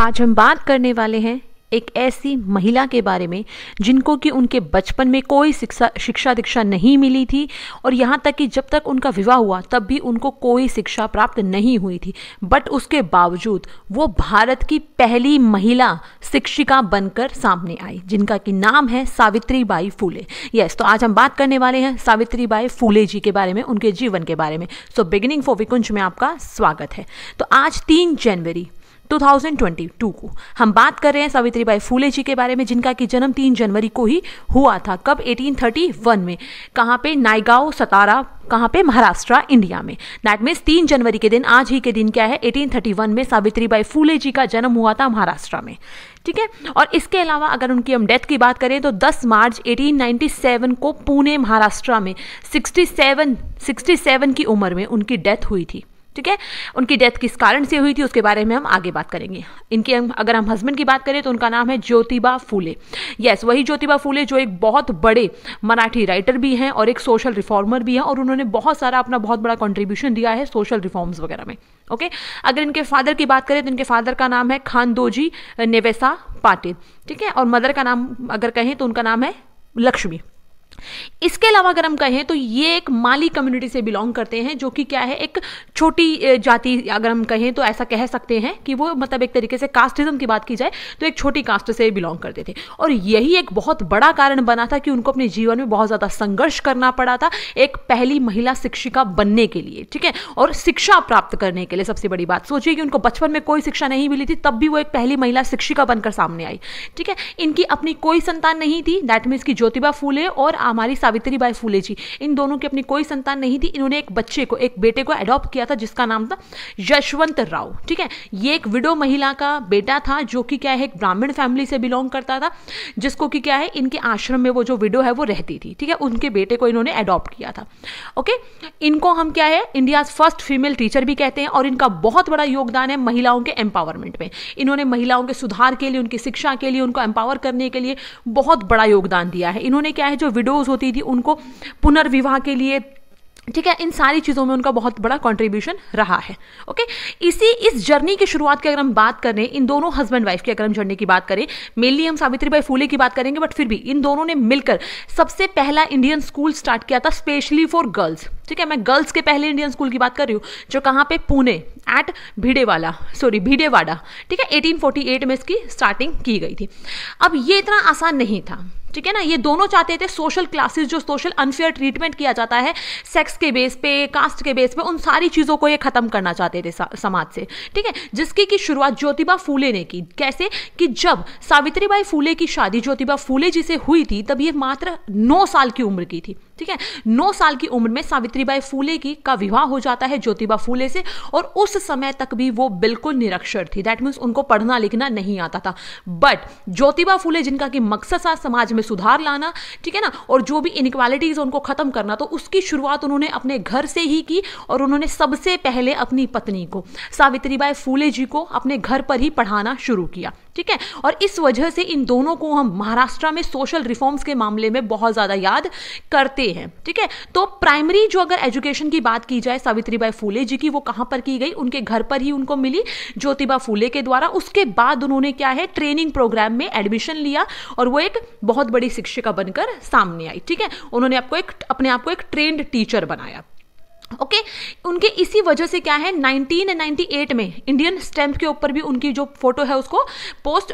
आज हम बात करने वाले हैं एक ऐसी महिला के बारे में जिनको कि उनके बचपन में कोई शिक्षा दीक्षा नहीं मिली थी और यहाँ तक कि जब तक उनका विवाह हुआ तब भी उनको कोई शिक्षा प्राप्त नहीं हुई थी, बट उसके बावजूद वो भारत की पहली महिला शिक्षिका बनकर सामने आई, जिनका कि नाम है सावित्रीबाई फूले। यस, तो आज हम बात करने वाले हैं सावित्रीबाई फूले जी के बारे में, उनके जीवन के बारे में। सो बिगिनिंग फॉर विकुंज में आपका स्वागत है। तो आज 3 जनवरी 2022 को हम बात कर रहे हैं सावित्रीबाई फूले जी के बारे में, जिनका कि जन्म 3 जनवरी को ही हुआ था। कब? 1831 में। कहाँ पे? नायगांव, सतारा, कहाँ पे? महाराष्ट्र, इंडिया में। दैट मीन्स 3 जनवरी के दिन, आज ही के दिन क्या है, 1831 में सावित्रीबाई फूले जी का जन्म हुआ था महाराष्ट्र में। ठीक है। और इसके अलावा अगर उनकी हम डेथ की बात करें तो 10 मार्च 1897 को पुणे, महाराष्ट्र में 67 की उम्र में उनकी डेथ हुई थी। ठीक है। उनकी डेथ किस कारण से हुई थी उसके बारे में हम आगे बात करेंगे। इनके अगर हम हस्बैंड की बात करें तो उनका नाम है ज्योतिबा फूले। यस, वही ज्योतिबा फूले जो एक बहुत बड़े मराठी राइटर भी हैं और एक सोशल रिफॉर्मर भी हैं, और उन्होंने बहुत सारा अपना बहुत बड़ा कंट्रीब्यूशन दिया है सोशल रिफॉर्म्स वगैरह में। ओके। अगर इनके फादर की बात करें तो इनके फादर का नाम है खानदोजी नेवेसा पाटिल। ठीक है। और मदर का नाम अगर कहें तो उनका नाम है लक्ष्मी। इसके अलावा अगर हम कहें तो ये एक माली कम्युनिटी से बिलोंग करते हैं, जो कि क्या है, एक छोटी जाति अगर हम कहें तो ऐसा कह सकते हैं कि वो मतलब एक तरीके से कास्टिज्म की बात की जाए तो एक छोटी कास्ट से बिलोंग करते थे, और यही एक बहुत बड़ा कारण बना था कि उनको अपने जीवन में बहुत ज्यादा संघर्ष करना पड़ा था एक पहली महिला शिक्षिका बनने के लिए। ठीक है। और शिक्षा प्राप्त करने के लिए सबसे बड़ी बात, सोचिए कि उनको बचपन में कोई शिक्षा नहीं मिली थी, तब भी वो एक पहली महिला शिक्षिका बनकर सामने आई। ठीक है। इनकी अपनी कोई संतान नहीं थी, दैट मीन्स की ज्योतिबा फूले और हमारी सावित्रीबाई फूले जी, इन दोनों की अपनी कोई संतान नहीं थी। इन्होंने एक बेटे को अडॉप्ट किया था जिसका नाम था यशवंत राव। ठीक है। ये एक विडो महिला का बेटा था जो कि क्या है, एक ब्राह्मण फैमिली से बिलोंग करता था, जिसको कि क्या है, इनके आश्रम में वो जो विडो है वो रहती थी। ठीक है। उनके बेटे को इन्होंने अडॉप्ट किया था। ओके। इनको हम क्या है, इंडिया फर्स्ट फीमेल टीचर भी कहते हैं, और इनका बहुत बड़ा योगदान है महिलाओं के एम्पावरमेंट में। इन्होंने महिलाओं के सुधार के लिए, उनकी शिक्षा के लिए, उनको एम्पावर करने के लिए बहुत बड़ा योगदान दिया है। इन्होंने क्या है, जो विडोज होती थी उनको पुनर्विवाह के लिए, ठीक है, इन सारी चीजों में उनका बहुत बड़ा कंट्रीब्यूशन रहा है। ओके। इस जर्नी की शुरुआत की अगर हम बात करें, इन दोनों हस्बैंड वाइफ की अगर हम जर्नी की बात करें, मेनली हम सावित्रीबाई फूले की बात करेंगे, बट फिर भी इन दोनों ने मिलकर सबसे पहला इंडियन स्कूल स्टार्ट किया था स्पेशली फॉर गर्ल्स। ठीक है। मैं गर्ल्स के पहले इंडियन स्कूल की बात कर रही हूँ, जो कहाँ पे, पुणे एट भिडेवाड़ा। ठीक है। 1848 में इसकी स्टार्टिंग की गई थी। अब ये इतना आसान नहीं था। ठीक है ना। ये दोनों चाहते थे सोशल क्लासेस, जो सोशल अनफेयर ट्रीटमेंट किया जाता है सेक्स के बेस पे, कास्ट के बेस पे, उन सारी चीजों को ये खत्म करना चाहते थे समाज से। ठीक है। जिसकी की शुरुआत ज्योतिबा फूले ने की। कैसे? कि जब सावित्रीबाई फूले की शादी ज्योतिबा फूले जी से हुई थी तब ये मात्र 9 साल की उम्र की थी। ठीक है। 9 साल की उम्र में सावित्रीबाई फूले का विवाह हो जाता है ज्योतिबा फूले से, और उस समय तक भी वो बिल्कुल निरक्षर थी। दैट मीन्स उनको पढ़ना लिखना नहीं आता था। बट ज्योतिबा फूले, जिनका कि मकसद था समाज में सुधार लाना, ठीक है ना, और जो भी इनइक्वालिटीज उनको खत्म करना, तो उसकी शुरुआत उन्होंने अपने घर से ही की, और उन्होंने सबसे पहले अपनी पत्नी को, सावित्रीबाई फूले जी को, अपने घर पर ही पढ़ाना शुरू किया। ठीक है। और इस वजह से इन दोनों को हम महाराष्ट्र में सोशल रिफॉर्म्स के मामले में बहुत ज्यादा याद करते हैं। ठीक है। तो प्राइमरी जो अगर एजुकेशन की बात की जाए सावित्रीबाई फूले जी की, वो कहां पर की गई? उनके घर पर ही उनको मिली ज्योतिबा फूले के द्वारा। उसके बाद उन्होंने क्या है, ट्रेनिंग प्रोग्राम में एडमिशन लिया, और वो एक बहुत बड़ी शिक्षिका बनकर सामने आई। ठीक है। उन्होंने अपने आप को एक ट्रेंड टीचर बनाया। ओके। उनके इसी वजह से क्या है, 1998 में इंडियन स्टैम्प के ऊपर भी उनकी जो फोटो है उसको पोस्ट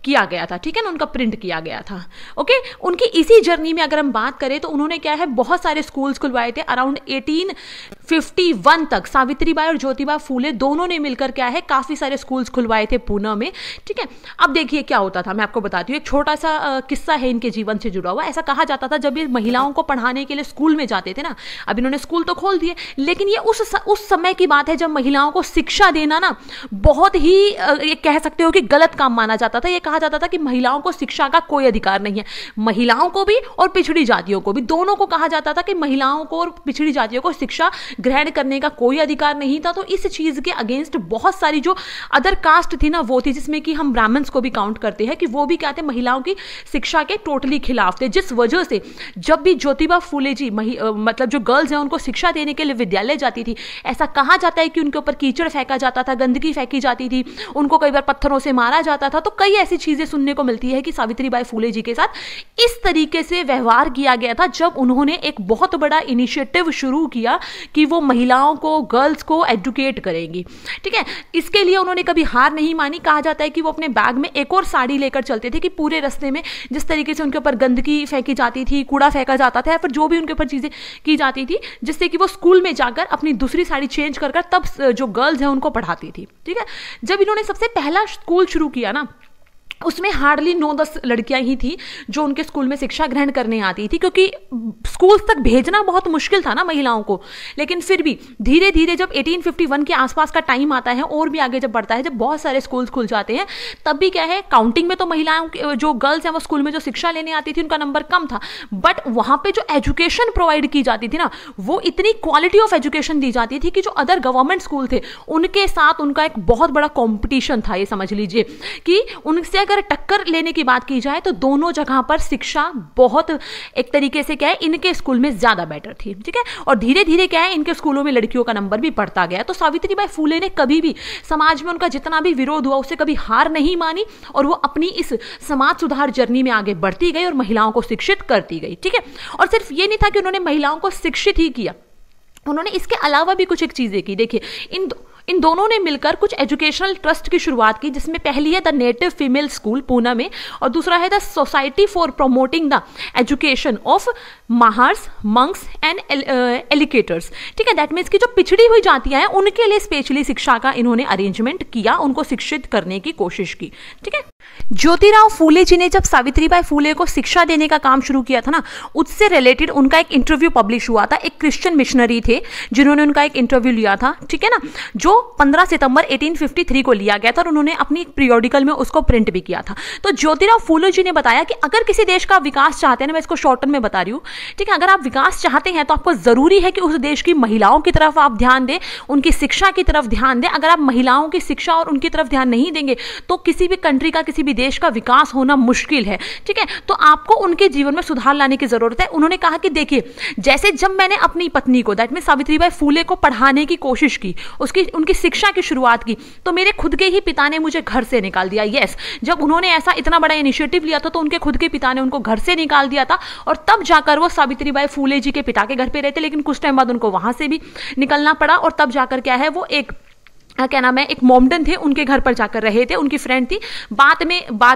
किया गया था। ठीक है ना, उनका प्रिंट किया गया था। ओके। उनकी इसी जर्नी में अगर हम बात करें तो उन्होंने क्या है, बहुत सारे स्कूल्स खुलवाए थे। अराउंड 1851 तक सावित्रीबाई और ज्योतिबा फूले दोनों ने मिलकर क्या है, काफी सारे स्कूल्स खुलवाए थे पुणे में। ठीक है। अब देखिए क्या होता था, मैं आपको बताती हूँ, एक छोटा सा किस्सा है इनके जीवन से जुड़ा हुआ। ऐसा कहा जाता था जब ये महिलाओं को पढ़ाने के लिए स्कूल में जाते थे ना, अब इन्होंने स्कूल तो खोल दिए, लेकिन ये उस समय की बात है जब महिलाओं को शिक्षा देना ना बहुत ही, ये कह सकते हो कि गलत काम माना जाता था। ये कहा कहा जाता था कि महिलाओं को शिक्षा का कोई अधिकार नहीं है। महिलाओं को भी और पिछड़ी जातियों को भी, दोनों को कहा जाता था कि महिलाओं को और पिछड़ी जातियों को शिक्षा ग्रहण करने का कोई अधिकार नहीं था। तो इस चीज के अगेंस्ट बहुत सारी जो अदर कास्ट थी ना वो थी, जिसमें कि हम ब्राह्मण्स को भी काउंट करते हैं, कि वो भी क्या थे, महिलाओं की शिक्षा के टोटली खिलाफ थे। जिस वजह से जब भी ज्योतिबा फूले जी मतलब जो गर्ल्स हैं उनको शिक्षा देने के लिए विद्यालय जाती थी, ऐसा कहा जाता है कि उनके ऊपर कीचड़ फेंका जाता था, गंदगी फेंकी जाती थी, उनको कई बार पत्थरों से मारा जाता था। तो कई ऐसी चीजें सुनने को मिलती है कि सावित्रीबाई फूले जी के साथ इस तरीके से व्यवहार किया गया था जब उन्होंने एक बहुत बड़ा इनिशिएटिव शुरू किया कि वो महिलाओं को, गर्ल्स को एजुकेट करेंगी। ठीक है, इसके लिए उन्होंने कभी हार नहीं मानी। कहा जाता है कि वो अपने बैग में एक और साड़ी लेकर चलते थे कि पूरे रास्ते में जिस तरीके से उनके ऊपर गंदगी फेंकी जाती थी, कूड़ा फेंका जाता था, या फिर जो भी उनके ऊपर चीजें की जाती थी, जिससे कि वो स्कूल में जाकर अपनी दूसरी साड़ी चेंज कर तब जो गर्ल्स हैं उनको पढ़ाती थी। ठीक है, जब इन्होंने सबसे पहला स्कूल शुरू किया ना, उसमें हार्डली 9-10 लड़कियां ही थी जो उनके स्कूल में शिक्षा ग्रहण करने आती थी, क्योंकि स्कूल तक भेजना बहुत मुश्किल था ना महिलाओं को। लेकिन फिर भी धीरे धीरे जब 1851 के आसपास का टाइम आता है और भी आगे जब बढ़ता है, जब बहुत सारे स्कूल्स खुल जाते हैं, तब भी क्या है, काउंटिंग में तो महिलाओं जो गर्ल्स हैं वो स्कूल में जो शिक्षा लेने आती थी उनका नंबर कम था, बट वहां पर जो एजुकेशन प्रोवाइड की जाती थी ना, वो इतनी क्वालिटी ऑफ एजुकेशन दी जाती थी कि जो अदर गवर्नमेंट स्कूल थे उनके साथ उनका एक बहुत बड़ा कॉम्पिटिशन था। ये समझ लीजिए कि उनसे अगर टक्कर लेने की बात की जाए तो दोनों जगह पर शिक्षा बहुत एक तरीके से क्या है, इनके स्कूल में ज्यादा बेटर थी। ठीक है, और धीरे धीरे क्या है, इनके स्कूलों में लड़कियों का नंबर भी बढ़ता गया। तो सावित्रीबाई फूले ने कभी भी समाज में उनका जितना भी विरोध हुआ उससे कभी हार नहीं मानी, और वो अपनी इस समाज सुधार जर्नी में आगे बढ़ती गई और महिलाओं को शिक्षित करती गई। ठीक है, और सिर्फ ये नहीं था कि उन्होंने महिलाओं को शिक्षित ही किया, उन्होंने इसके अलावा भी कुछ एक चीजें की। देखिए, इन दोनों ने मिलकर कुछ एजुकेशनल ट्रस्ट की शुरुआत की, जिसमें पहली है the native female school Poona में, और दूसरा है the society for promoting the education of Mahars, Mangs and एलिकेटर्स। ठीक है, दैट मीन्स की जो पिछड़ी हुई जातियां हैं उनके लिए स्पेशली शिक्षा का इन्होंने अरेंजमेंट किया, उनको शिक्षित करने की कोशिश की। ठीक है, ज्योतिराव फूले जी ने जब सावित्रीबाई फूले को शिक्षा देने का काम शुरू किया था ना, उससे रिलेटेड उनका एक इंटरव्यू पब्लिश हुआ था। एक क्रिश्चियन मिशनरी थे जिन्होंने उनका एक इंटरव्यू लिया था, ठीक है ना, जो 15 सितंबर 1853 को लिया गया था, और उन्होंने अपनी एक पीरियोडिकल में उसको प्रिंट भी किया था। तो ज्योतिराव फूले जी ने बताया कि अगर किसी देश का विकास चाहते हैं ना, मैं इसको शॉर्ट टर्म में बता रही हूँ, ठीक है, अगर आप विकास चाहते हैं तो आपको जरूरी है कि उस देश की महिलाओं की तरफ आप ध्यान दें, उनकी शिक्षा की तरफ ध्यान दें। अगर आप महिलाओं की शिक्षा और उनकी तरफ ध्यान नहीं देंगे तो किसी भी कंट्री का, किसी भी देश का विकास होना मुश्किल है। ठीक है, तो आपको उनके जीवन में सुधार लाने की जरूरत है। उन्होंने कहा कि देखिए, जैसे जब मैंने अपनी पत्नी को, दैट मीन सावित्रीबाई फूले को पढ़ाने की कोशिश की, उनकी शिक्षा की शुरुआत की, तो मेरे खुद के ही पिता ने मुझे घर से निकाल दिया। यस, जब उन्होंने ऐसा इतना बड़ा इनिशिएटिव लिया था तो उनके खुद के पिता ने उनको घर से निकाल दिया था, और तब जाकर वो सावित्रीबाई फूले जी के पिता के घर पे रहते, लेकिन कुछ टाइम बाद उनको वहां से भी निकलना पड़ा, और तब जाकर क्या है, वो एक क्या नाम है, एक मोमडन थे, उनके घर पर जाकर रहे थे, उनकी फ्रेंड थी। बाद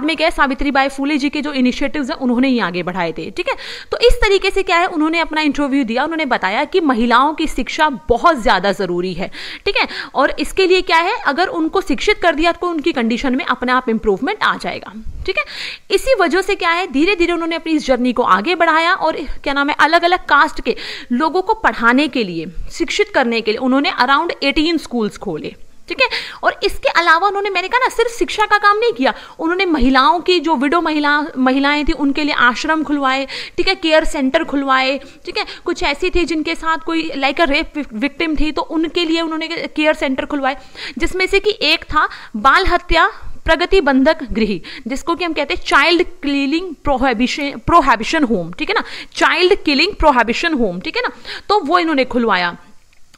में क्या है, सावित्रीबाई फूले जी के जो इनिशिएटिव्स हैं उन्होंने ही आगे बढ़ाए थे। ठीक है, तो इस तरीके से क्या है, उन्होंने अपना इंटरव्यू दिया, उन्होंने बताया कि महिलाओं की शिक्षा बहुत ज्यादा जरूरी है। ठीक है, और इसके लिए क्या है, अगर उनको शिक्षित कर दिया तो उनकी कंडीशन में अपने आप इंप्रूवमेंट आ जाएगा। ठीक है, इसी वजह से क्या है, धीरे धीरे उन्होंने अपनी इस जर्नी को आगे बढ़ाया, और क्या नाम है, अलग अलग कास्ट के लोगों को पढ़ाने के लिए, शिक्षित करने के लिए उन्होंने अराउंड 18 स्कूल्स खोले। ठीक है, और इसके अलावा उन्होंने, मैंने कहा ना, सिर्फ शिक्षा का काम नहीं किया, उन्होंने महिलाओं की जो विडो महिलाएं थी उनके लिए आश्रम खुलवाए। ठीक है, केयर सेंटर खुलवाए। ठीक है, कुछ ऐसी थी जिनके साथ कोई लाइक अ रेप विक्टिम थी, तो उनके लिए उन्होंने केयर सेंटर खुलवाए, जिसमें से कि एक था बाल हत्या प्रगति बंधक गृह, जिसको कि हम कहते हैं चाइल्ड किलिंग प्रोहिबिशन होम। ठीक है ना, चाइल्ड किलिंग प्रोहिबिशन होम। ठीक है ना, तो वो इन्होंने खुलवाया।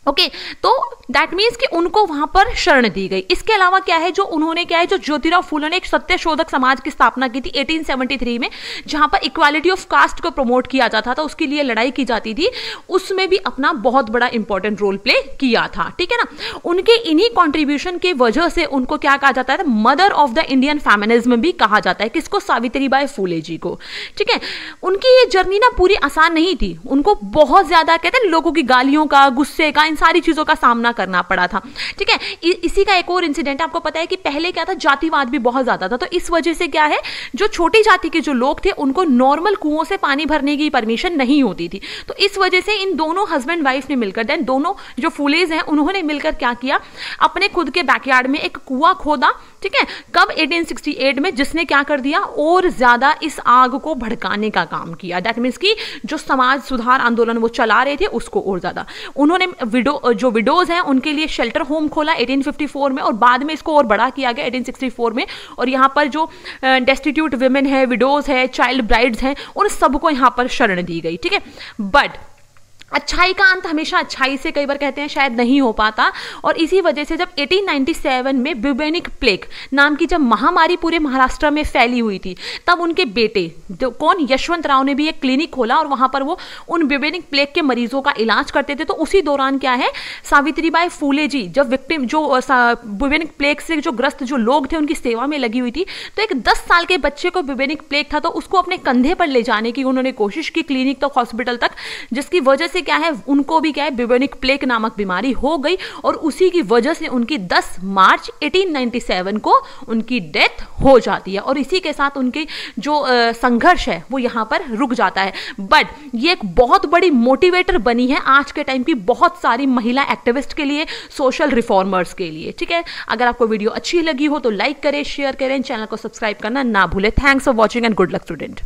ओके, तो दैट मीन्स कि उनको वहां पर शरण दी गई। इसके अलावा क्या है, जो उन्होंने क्या है, जो ज्योतिराव फूले ने एक सत्यशोधक समाज की स्थापना की थी 1873 में, जहां पर इक्वालिटी ऑफ कास्ट को प्रमोट किया जाता था, उसके लिए लड़ाई की जाती थी, उसमें भी अपना बहुत बड़ा इंपॉर्टेंट रोल प्ले किया था। ठीक है ना, उनके इन्हीं कॉन्ट्रीब्यूशन की वजह से उनको क्या कहा जाता है, mother of the Indian feminism भी कहा जाता है। किसको? सावित्रीबाई फूले जी को। ठीक है, उनकी ये जर्नी ना पूरी आसान नहीं थी, उनको बहुत ज्यादा कहते हैं लोगों की गालियों का, गुस्से का, इन सारी चीज़ों का सामना करना पड़ा था। ठीक है, इसी का एक और इंसिडेंट आपको पता है कि पहले क्या था, जातिवाद भी बहुत ज़्यादा था, तो इस वजह से क्या है, जो छोटी जाति के जो लोग थे उनको नॉर्मल कुओं से पानी भरने की परमिशन नहीं होती थी। तो इस वजह से इन दोनों हस्बैंड वाइफ ने मिलकर, देन दोनों जो फूलेज हैं उन्होंने मिलकर क्या किया, अपने खुद के बैकयार्ड में एक कुआं खोदा। ठीक है, कब 1868 में, जिसने क्या कर दिया, और ज्यादा इस आग को भड़काने का काम किया। दैट मीन्स कि जो समाज सुधार आंदोलन वो चला रहे थे उसको और ज्यादा उन्होंने जो विडोज हैं उनके लिए शेल्टर होम खोला 1854 में, और बाद में इसको और बड़ा किया गया 1864 में। और यहाँ पर जो डेस्टिट्यूट विमेन है, विडोज है, चाइल्ड ब्राइड्स हैं, उन सबको यहाँ पर शरण दी गई। ठीक है, बट अच्छाई का अंत हमेशा अच्छाई से, कई बार कहते हैं, शायद नहीं हो पाता। और इसी वजह से जब 1897 में ब्यूबेनिक प्लेग नाम की जब महामारी पूरे महाराष्ट्र में फैली हुई थी, तब उनके बेटे जो कौन, यशवंत राव ने भी एक क्लिनिक खोला और वहां पर वो उन ब्यूबेनिक प्लेग के मरीजों का इलाज करते थे। तो उसी दौरान क्या है, सावित्रीबाई फूले जी जब विक्टिम, जो ब्यूबेनिक प्लेग से जो ग्रस्त जो लोग थे उनकी सेवा में लगी हुई थी, तो एक 10 साल के बच्चे को ब्यूबेनिक प्लेग था, तो उसको अपने कंधे पर ले जाने की उन्होंने कोशिश की क्लिनिक तक, हॉस्पिटल तक, जिसकी वजह से क्या है, उनको भी क्या है, ब्यूबेनिक प्लेग नामक बीमारी हो गई। और उसी की वजह से उनकी 10 मार्च 1897 को उनकी डेथ हो जाती है। और इसी के साथ उनकी जो संघर्ष है वो यहां पर रुक जाता है। बट ये एक बहुत बड़ी मोटिवेटर बनी है आज के टाइम की बहुत सारी महिला एक्टिविस्ट के लिए, सोशल रिफॉर्मर्स के लिए। ठीक है, अगर आपको वीडियो अच्छी लगी हो तो लाइक करें, शेयर करें, चैनल को सब्सक्राइब करना ना भूलें। Thanks for watching and good luck student.